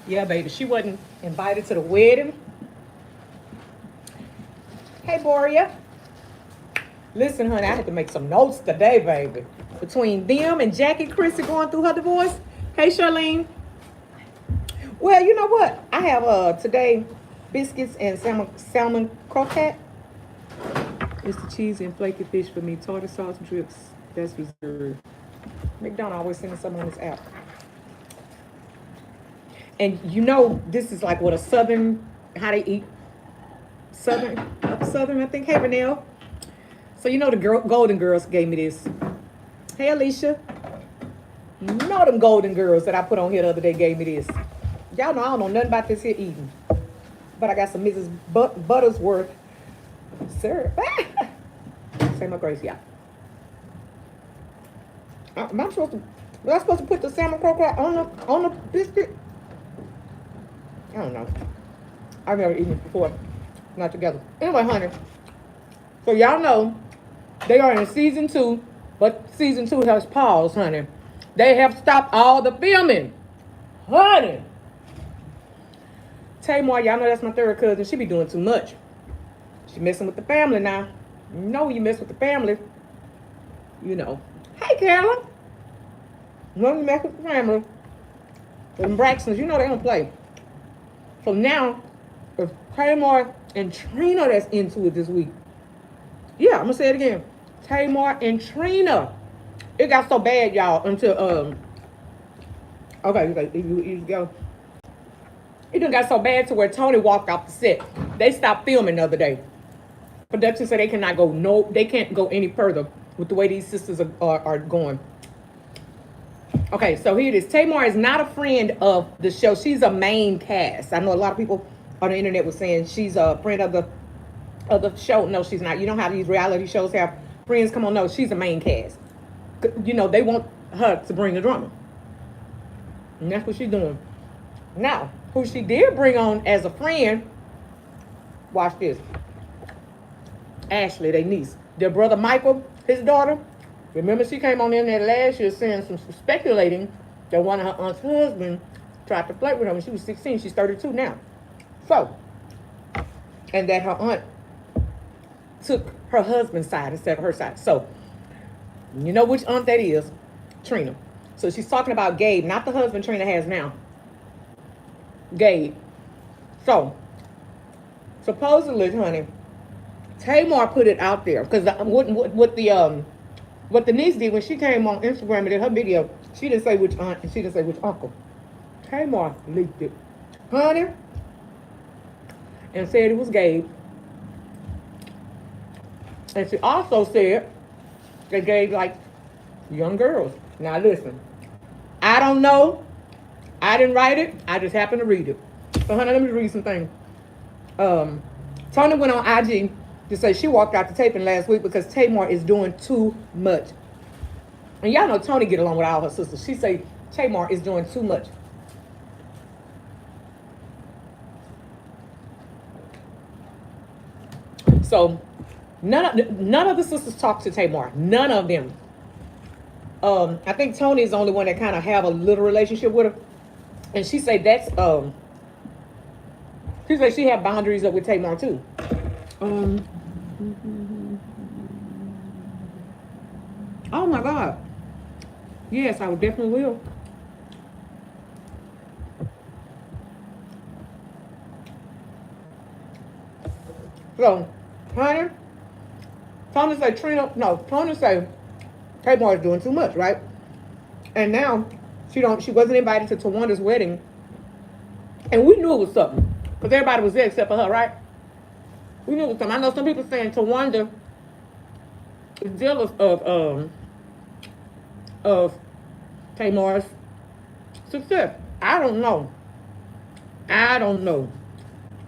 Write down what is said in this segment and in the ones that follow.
Yeah, baby. She wasn't invited to the wedding. Hey, Boria. Listen, honey, I had to make some notes today, baby. Between them and Jackie Chrissy going through her divorce. Hey, Charlene. Well, you know what? I have today biscuits and salmon croquette. It's the cheesy and flaky fish for me. Tartar sauce drips. That's reserved. McDonald always sending something on this app. And you know, this is like what a southern, how they eat. Southern, I think. Hey, Vanille. So you know the Golden Girls gave me this. Hey, Alicia. You know them Golden Girls that I put on here the other day gave me this. Y'all know I don't know nothing about this here eating. But I got some Mrs. Buttersworth syrup. Say my grace, y'all. Am I supposed to? Was I supposed to put the salmon croquette on the biscuit? I don't know. I've never eaten it before. Not together. Anyway, honey. So y'all know they are in season 2, but season 2 has paused, honey. They have stopped all the filming. Honey. Tamar, y'all know that's my third cousin. She be doing too much. She messing with the family now. You know you mess with the family. You know. Hey, Carolyn. When you mess with the family. And Braxtons, you know they don't play. So now, it's Tamar and Trina that's into it this week. Yeah, I'm gonna say it again. Tamar and Trina. It got so bad, y'all, until okay, you go. It done got so bad to where Tony walked off the set. They stopped filming the other day. Production said they cannot go they can't go any further with the way these sisters are going. Okay, so here it is. Tamar is not a friend of the show. She's a main cast. I know a lot of people on the internet was saying she's a friend of the show. No, she's not. You know how these reality shows have friends come on? No, she's a main cast. You know, they want her to bring the drama. And that's what she's doing. Now, who she did bring on as a friend, watch this. Ashley, their niece. Their brother Michael, his daughter. Remember, she came on in there last year saying some speculating that one of her aunt's husband tried to flirt with her when she was 16. She's 32 now. So, and that her aunt took her husband's side instead of her side. So, you know which aunt that is? Trina. So she's talking about Gabe, not the husband Trina has now. Gabe. So, supposedly, honey, Tamar put it out there because what the niece did when she came on Instagram and did her video, she didn't say which aunt and she didn't say which uncle. Tamar leaked it, honey, and said it was Gabe. And she also said that Gabe liked young girls. Now listen, I don't know. I didn't write it. I just happened to read it. So, honey, let me read some things. Tony went on IG to say she walked out the taping last week because Tamar is doing too much. And y'all know Tony get along with all her sisters. She say Tamar is doing too much. So none of the sisters talk to Tamar. None of them. I think Tony is the only one that kind of have a little relationship with her. And she say that's she say she have boundaries up with Tamar too. Oh my God. Yes, I would definitely will. So, honey, Tony say Tony say Tamar is doing too much, right? And now she wasn't invited to Tawanda's wedding. And we knew it was something. Because everybody was there except for her, right? We knew it was something. I know some people saying Tawanda is jealous of Tamar's success. I don't know.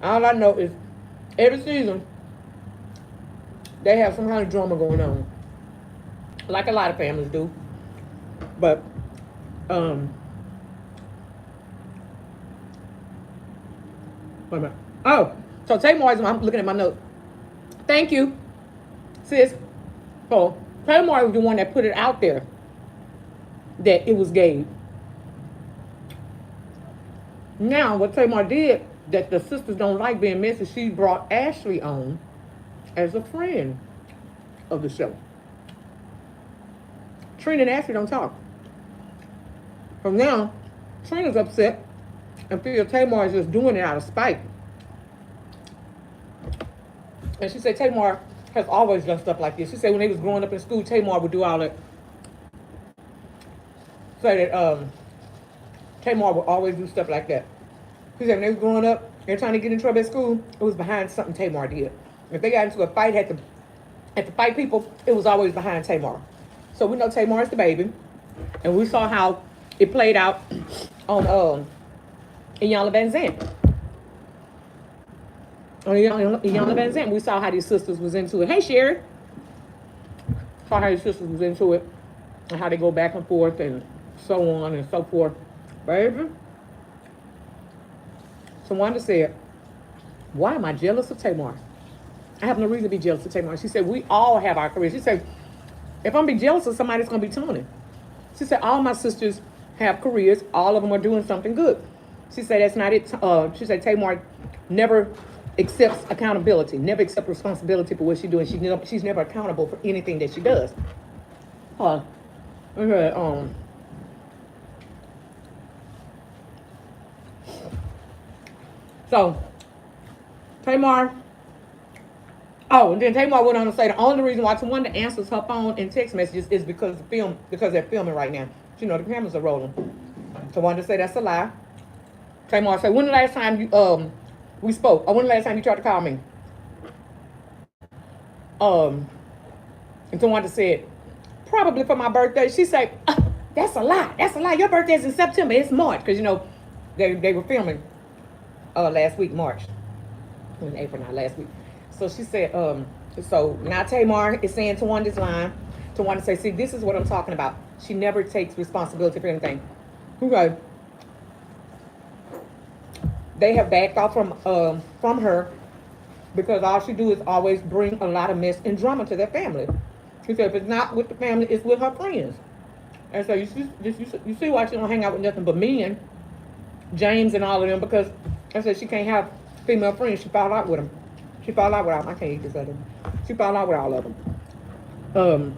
All I know is every season they have some kind of drama going on. Like a lot of families do. But wait a minute. Oh, so Tamar is, I'm looking at my note. Thank you, sis. So Tamar was the one that put it out there that it was Gabe. Now, what Tamar did that the sisters don't like being messy, she brought Ashley on as a friend of the show. Trina and Ashley don't talk. From now, Trina's upset and feels Tamar is just doing it out of spite. And she said Tamar has always done stuff like this. She said when they was growing up in school, Tamar would do all that. Say that Tamar would always do stuff like that. She said when they was growing up, they were trying to get in trouble at school, it was behind something Tamar did. If they got into a fight, had to fight people, it was always behind Tamar. So we know Tamar is the baby. And we saw how it played out on Iyanla Van Zandt. On Iyanla Van Zandt, we saw how these sisters was into it. Hey, Sherry. Saw how these sisters was into it. And how they go back and forth and so on and so forth. Baby. So Wanda said, why am I jealous of Tamar? I have no reason to be jealous of Tamar. She said, we all have our careers. She said, if I'm be jealous of somebody, it's going to be Tony. She said, all my sisters have careers. All of them are doing something good. She said, that's not it. She said, Tamar never accepts accountability, never accepts responsibility for what she's doing. She's never accountable for anything that she does. So, Tamar, and then Tamar went on to say the only reason why Tawanda answers her phone and text messages is because they're filming right now. You know, the cameras are rolling. Tawanda said that's a lie. Tamar said, when the last time you we spoke? Or when the last time you tried to call me? And Tawanda said, probably for my birthday. She said, that's a lie. That's a lie. Your birthday's in September. It's March. Because, you know, they were filming last week, March. In April, not last week. So she said, so now Tamar is saying Tawanda's line. Tawanda say, see, this is what I'm talking about. She never takes responsibility for anything. Okay. They have backed off from her because all she do is always bring a lot of mess and drama to their family. She said, if it's not with the family, it's with her friends. And so you see why she don't hang out with nothing but men, James and all of them, because I said she can't have female friends. She fall out with them. She fall out with all. I can't eat this other. She fall out with all of them.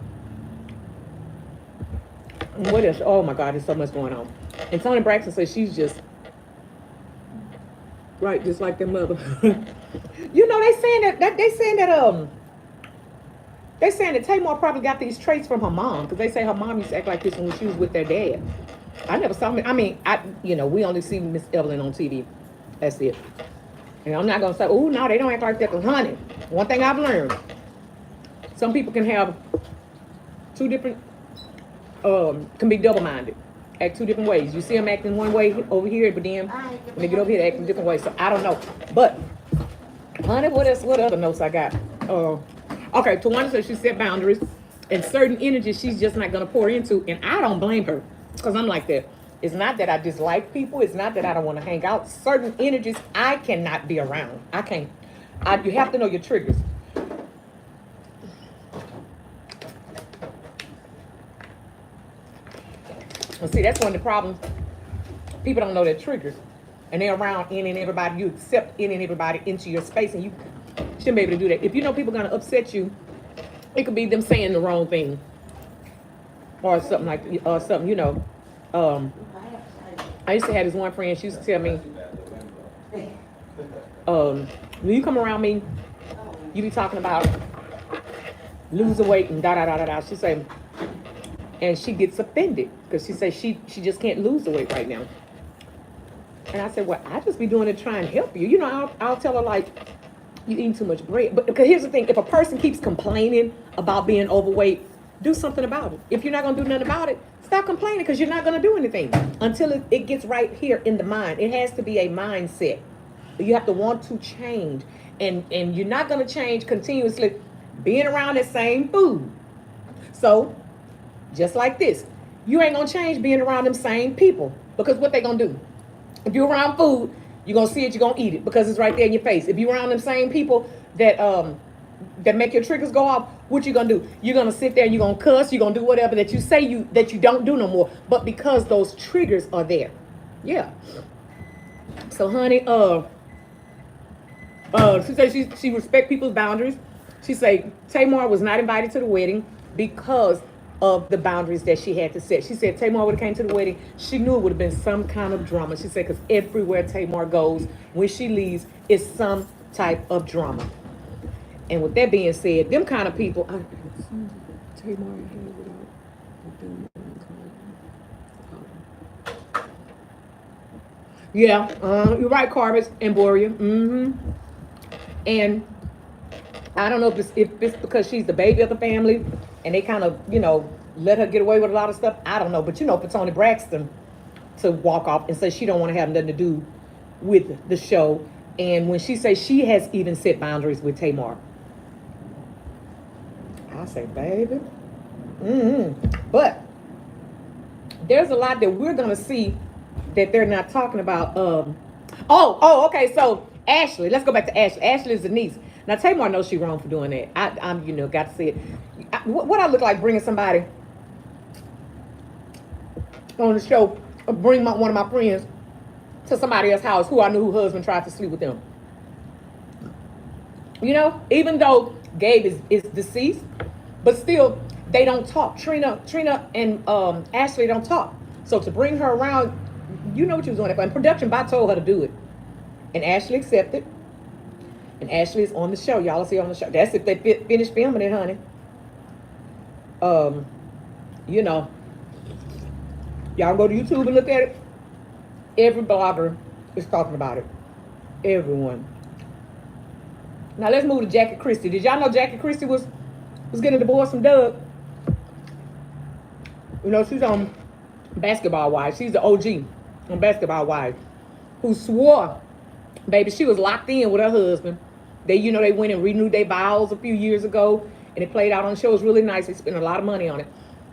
What else? Oh my God, there's so much going on. And Tony Braxton says she's just right, just like their mother. You know, they saying that Tamar probably got these traits from her mom, because they say her mom used to act like this when she was with their dad. I never saw me. I mean, we only see Miss Evelyn on TV. That's it. And I'm not gonna say, oh no, they don't act like that. Cause honey, one thing I've learned, some people can have two different, can be double-minded, act two different ways. You see them acting one way over here, but then when they get over here, they act in different ways. So I don't know. But honey, what other notes I got? Okay, Tawana says she set boundaries, and certain energies she's just not gonna pour into, and I don't blame her, because I'm like that. It's not that I dislike people. It's not that I don't want to hang out. Certain energies I cannot be around. I can't. You have to know your triggers. Well, see, that's one of the problems. People don't know their triggers. And they're around any and everybody. You accept any and everybody into your space, and you shouldn't be able to do that. If you know people are going to upset you, it could be them saying the wrong thing. Or something you know. I used to have this one friend, she used to tell me, when you come around me, you be talking about losing weight and da-da-da-da-da. She say, and she gets offended because she says she just can't lose the weight right now. And I said, well, I just be doing it to try and help you. You know, I'll tell her, like, you eating too much bread. But because here's the thing, if a person keeps complaining about being overweight, do something about it. If you're not going to do nothing about it, stop complaining, because you're not going to do anything until it gets right here in the mind. It has to be a mindset. You have to want to change. And you're not going to change continuously being around the same food. So, just like this, you ain't going to change being around them same people, because what they going to do? If you're around food, you're going to see it, you're going to eat it, because it's right there in your face. If you're around them same people that make your triggers go off, what you gonna do? You're gonna sit there and you're gonna cuss, you're gonna do whatever that you say that you don't do no more. But because those triggers are there. Yeah. So, honey, she said she respect people's boundaries. She said Tamar was not invited to the wedding because of the boundaries that she had to set. She said Tamar would have came to the wedding. She knew it would have been some kind of drama. She said because everywhere Tamar goes, when she leaves, it's some type of drama. And with that being said, them kind of people. Tamar yeah, you're right, Carvis and Boria. And I don't know if it's because she's the baby of the family and they kind of, let her get away with a lot of stuff. I don't know. But for Toni Braxton to walk off and say she don't want to have nothing to do with the show. And when she says she has even set boundaries with Tamar. I say, baby. But there's a lot that we're going to see that they're not talking about. Okay. So Ashley, let's go back to Ashley. Ashley is the niece. Now Tamar knows she's wrong for doing that. I'm got to see it. What I look like bringing somebody on the show, or bring one of my friends to somebody else's house who I knew whose husband tried to sleep with them. Even though Gabe is deceased, but still they don't talk. Trina and Ashley don't talk. So to bring her around, you know what you was doing. And production by told her to do it. And Ashley accepted. And Ashley is on the show. Y'all will see her on the show. That's if they finish filming it, honey. Y'all go to YouTube and look at it. Every blogger is talking about it. Everyone. Now let's move to Jackie Christie. Did y'all know Jackie Christie was getting a divorce from Doug? She's on Basketball Wives. She's the OG on Basketball Wives, who swore, baby, she was locked in with her husband. They went and renewed their vows a few years ago, and it played out on the show. It was really nice. They spent a lot of money on it.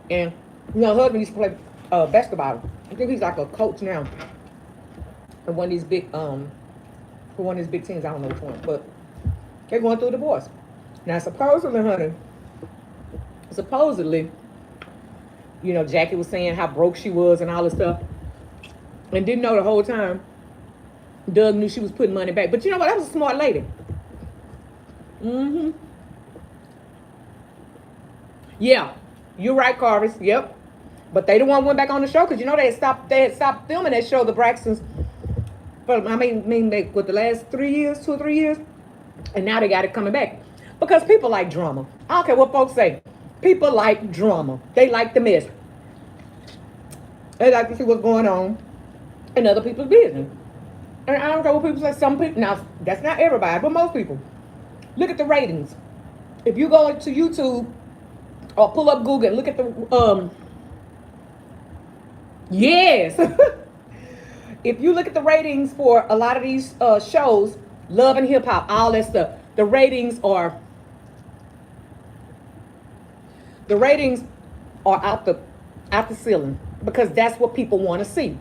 And, her husband used to play basketball. I think he's like a coach now for one of these big teams. I don't know which one, but they're going through a divorce. Now, supposedly, honey, Jackie was saying how broke she was and all this stuff, and didn't know the whole time Doug knew she was putting money back. But you know what? That was a smart lady. Yeah, you're right, Carvis. Yep. But they the one went back on the show because they had stopped filming that show, the Braxtons. But with the last 2 or 3 years, and now they got it coming back because people like drama. I don't care what folks say. People like drama. They like the mess. They like to see what's going on in other people's business. And I don't care what people say. Some people, now that's not everybody, but most people. Look at the ratings. If you go to YouTube or pull up Google and look at the yes. If you look at the ratings for a lot of these shows, Love and Hip Hop, all that stuff, the ratings are out the ceiling because that's what people want to see.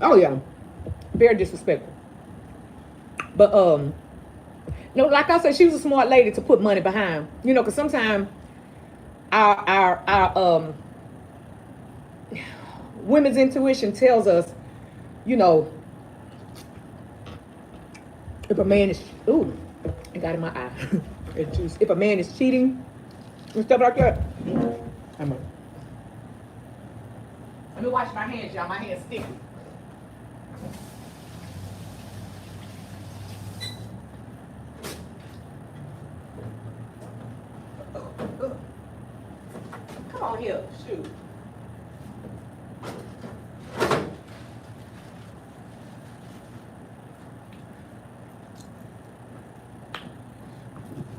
Oh yeah, very disrespectful. But like I said, she was a smart lady to put money behind. Because sometimes our women's intuition tells us, if a man is I got in my eye. If a man is cheating and stuff like that. Let me wash my hands, y'all. My hands sticky. Come on here, shoot.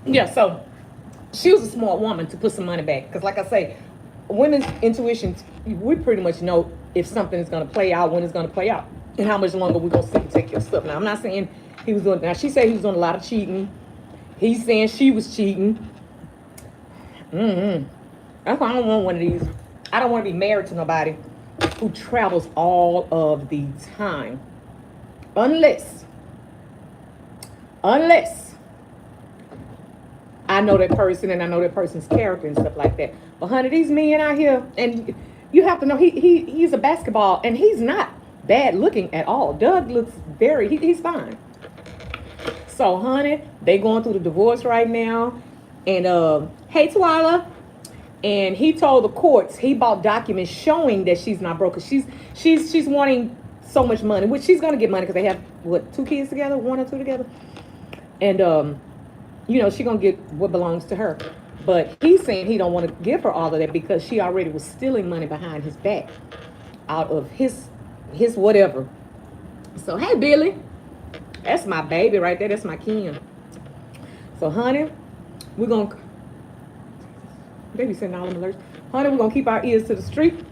Yeah, so she was a smart woman to put some money back. Because like I say, women's intuition, we pretty much know if something is going to play out, when it's going to play out, and how much longer we're going to sit and take your stuff. Now, I'm not saying he was doing, now she said he was doing a lot of cheating. He's saying she was cheating. That's why I don't want one of these. I don't want to be married to nobody who travels all of the time. Unless I know that person and I know that person's character and stuff like that. But honey, these men out here, and you have to know he's a basketball, and he's not bad looking at all. Doug looks he's fine. So, honey, they going through the divorce right now. And hey, Twyla. And he told the courts he bought documents showing that she's not broke. She's wanting so much money, which she's gonna get money because they have what, 2 kids together, 1 or 2 together. And you know, she's gonna get what belongs to her. But he's saying he don't want to give her all of that because she already was stealing money behind his back out of his whatever. So hey, Billy, that's my baby right there. That's my Kim. So honey, we're gonna, they be sending all them alerts. Honey, we're gonna keep our ears to the street.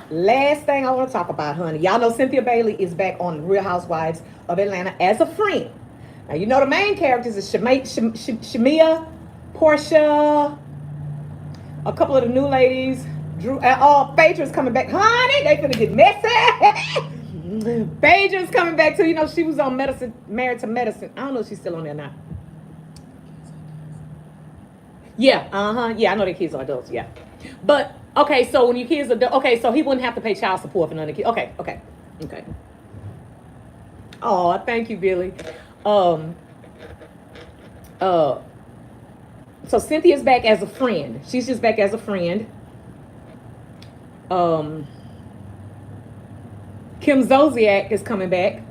Last thing I want to talk about, honey. Y'all know Cynthia Bailey is back on Real Housewives of Atlanta as a friend. Now you know the main characters is Shamia, Portia, a couple of the new ladies. Drew, Phaedra's coming back. Honey, they finna get messy. Phaedra's coming back too. You know, she was on Medicine, Married to Medicine. I don't know if she's still on there now. Yeah, yeah, I know their kids are adults, yeah. But, okay, so when your kids are adults, okay, so he wouldn't have to pay child support for none of the kids. Okay. Oh, thank you, Billy. So Cynthia's back as a friend. She's just back as a friend. Kim Zolciak is coming back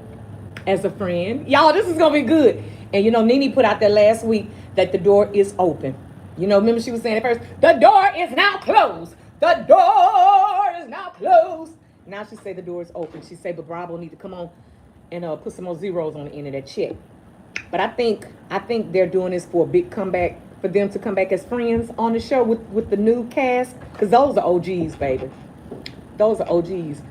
as a friend. Y'all, this is gonna be good. And you know, Nene put out there last week that the door is open. You know, remember she was saying at first, the door is now closed. The door is now closed. Now she say the door is open. She say, but Bravo need to come on and put some more zeros on the end of that check. But I think they're doing this for a big comeback, for them to come back as friends on the show with the new cast. Because those are OGs, baby. Those are OGs.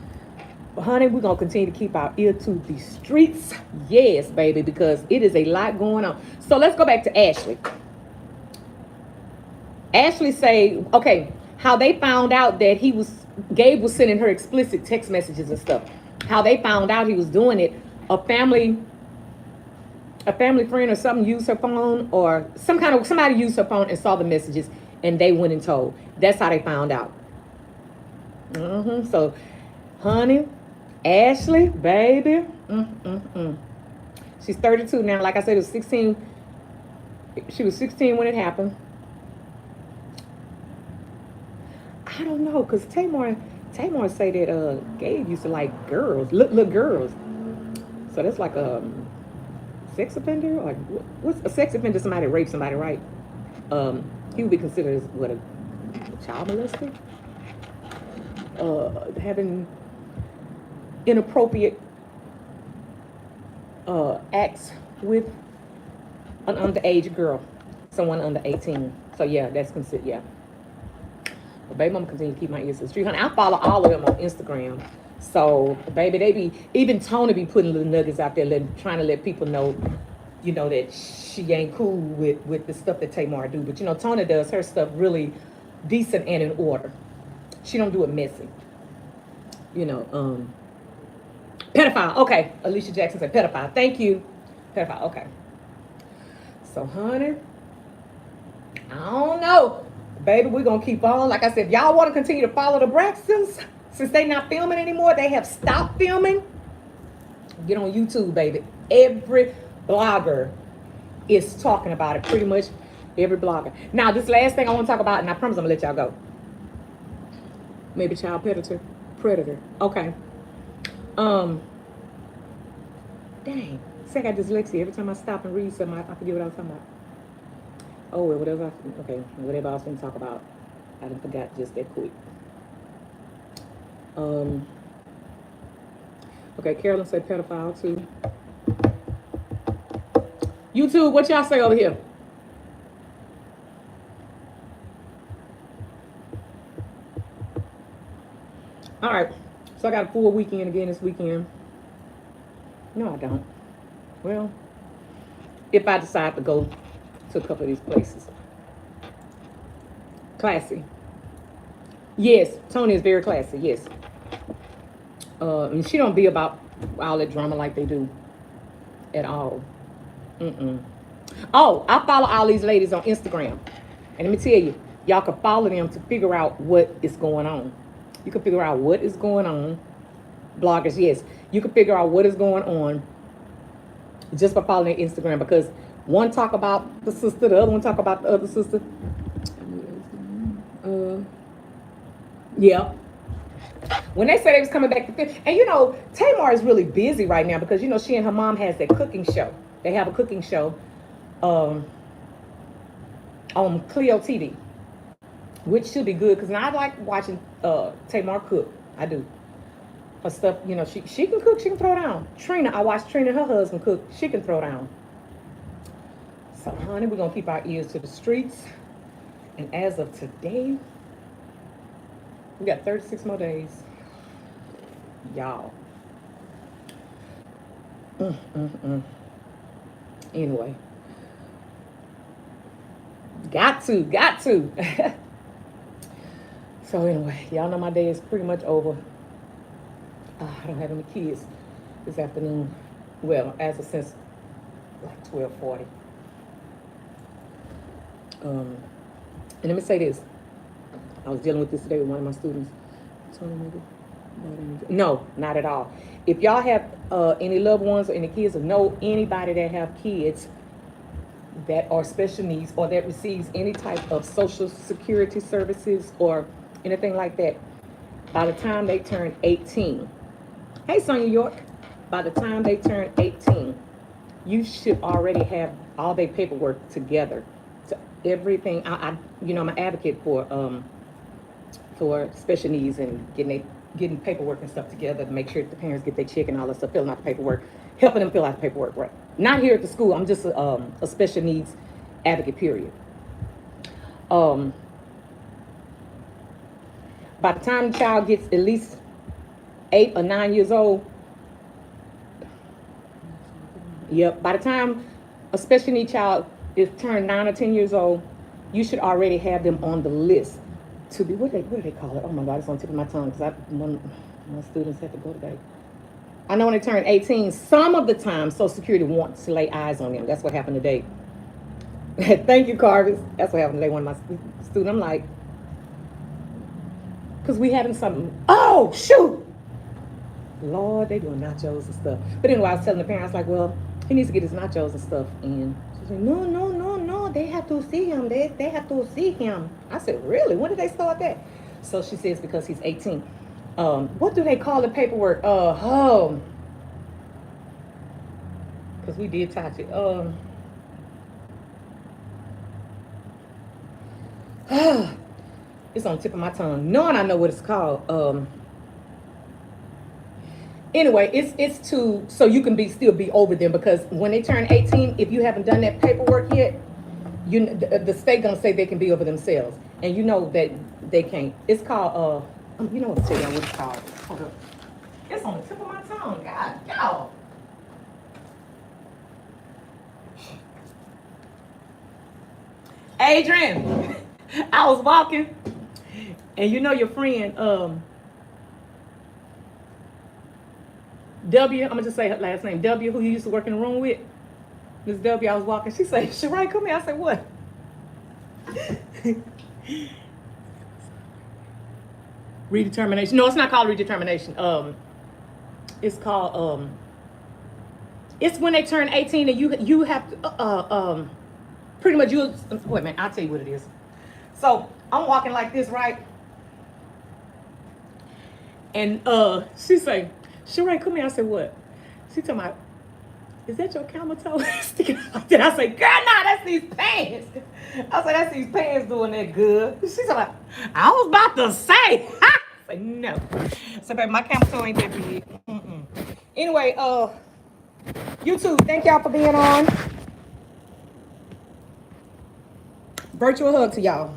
But honey, we're going to continue to keep our ear to the streets. Yes, baby, because it is a lot going on. So let's go back to Ashley. Ashley say, okay, how they found out that Gabe was sending her explicit text messages and stuff. How they found out he was doing it, a family friend or something used her phone, or somebody used her phone and saw the messages, and they went and told. That's how they found out. So, honey, Ashley, baby, she's 32 now. Like I said, it was 16. She was 16 when it happened. I don't know, cause Tamar say that Gabe used to like girls, little girls. So that's like a sex offender, or what's a sex offender? Somebody raped somebody, right? He would be considered as what, a child molester, having inappropriate acts with an underage girl, someone under 18. So yeah, that's considered, yeah. But baby, I'm gonna continue to keep my ears to the street. Honey, I follow all of them on Instagram. So, baby, they be, even Tony be putting little nuggets out there, trying to let people know, you know, that she ain't cool with the stuff that Tamar do. But, you know, Tony does her stuff really decent and in order. She don't do it messy. You know, pedophile. Okay, Alicia Jackson said pedophile. Thank you. Pedophile, okay. So, honey, I don't know. Baby, we're going to keep on. Like I said, if y'all want to continue to follow the Braxtons, since they not filming anymore, they have stopped filming. Get on YouTube, baby. Every blogger is talking about it. Pretty much every blogger. Now, this last thing I want to talk about, and I promise I'm going to let y'all go. Maybe child predator. Okay. Dang. See, I got dyslexia. Every time I stop and read something, I forget what I was talking about. Oh, whatever I was going to talk about, I done forgot just that quick. Okay, Carolyn said pedophile too. YouTube, what y'all say over here? All right, so I got a full weekend again this weekend. No, I don't. Well, if I decide to go to a couple of these places. Classy. Yes, Tony is very classy, yes. And she don't be about all that drama like they do at all. Oh, I follow all these ladies on Instagram. And let me tell you, y'all can follow them to figure out what is going on. You can figure out what is going on. Bloggers, yes. You can figure out what is going on just by following their Instagram, because one talk about the sister, the other one talk about the other sister. Yeah. When they said they was coming back to film, and you know, Tamar is really busy right now because you know she and her mom has that cooking show. They have a cooking show on Clio TV, which should be good because I like watching Tamar cook. I do. Her stuff, you know, she can cook, she can throw down. Trina, I watched Trina and her husband cook. She can throw down. So, honey, we're gonna keep our ears to the streets. And as of today, we got 36 more days. Y'all. Anyway. Got to. So anyway, y'all know my day is pretty much over. I don't have any kids this afternoon. Well, as of since like 12:40. And let me say this. I was dealing with this today with one of my students. No, not at all. If y'all have any loved ones or any kids or know anybody that have kids that are special needs or that receives any type of social security services or anything like that, by the time they turn 18, hey Sonia York, by the time they turn 18, you should already have all their paperwork together. So everything, you know, I'm an advocate for special needs and getting paperwork and stuff together to make sure that the parents get their check and all that stuff, filling out the paperwork, helping them fill out the paperwork, right? Not here at the school. I'm just a special needs advocate, period. By the time the child gets at least 8 or 9 years old, yep, by the time a special needs child is turned 9 or 10 years old, you should already have them on the list to be, what do they call it? Oh my God, it's on the tip of my tongue because my students have to go today. I know when they turn 18, some of the time Social Security wants to lay eyes on them. That's what happened today. Thank you, Carvis. That's what happened today. One of my students, I'm like, because we having something. Oh, shoot. Lord, they doing nachos and stuff. But anyway, I was telling the parents, like, well, he needs to get his nachos and stuff. And she said, no. They have to see him. They have to see him. I said, really? When did they start that? So she says, because he's 18. What do they call the paperwork? Because we did touch it. It's on the tip of my tongue. Knowing I know what it's called. Anyway, it's to so you can still be over them, because when they turn 18, if you haven't done that paperwork yet, the state gonna say they can be over themselves, and you know that they can't. It's called you know what to tell y'all what it's called. Hold up. It's on the tip of my tongue. God, y'all. Adrian, I was walking, and you know your friend W, I'm gonna just say her last name, W, who you used to work in the room with. Miss W, I was walking, she said, Shirai, come here. I said, what? Redetermination. No, it's not called redetermination. It's called it's when they turn 18 and you have to pretty much you wait a minute, I'll tell you what it is. So I'm walking like this, right? And she say, Sheree, come here. I said, what? She told me, is that your camel toe sticking out there? I said, girl, no, that's these pants. I said, that's these pants doing that good. She said, I was about to say. I said, no. So, baby, my camel toe ain't that big. Anyway, YouTube, thank y'all for being on. Virtual hug to y'all.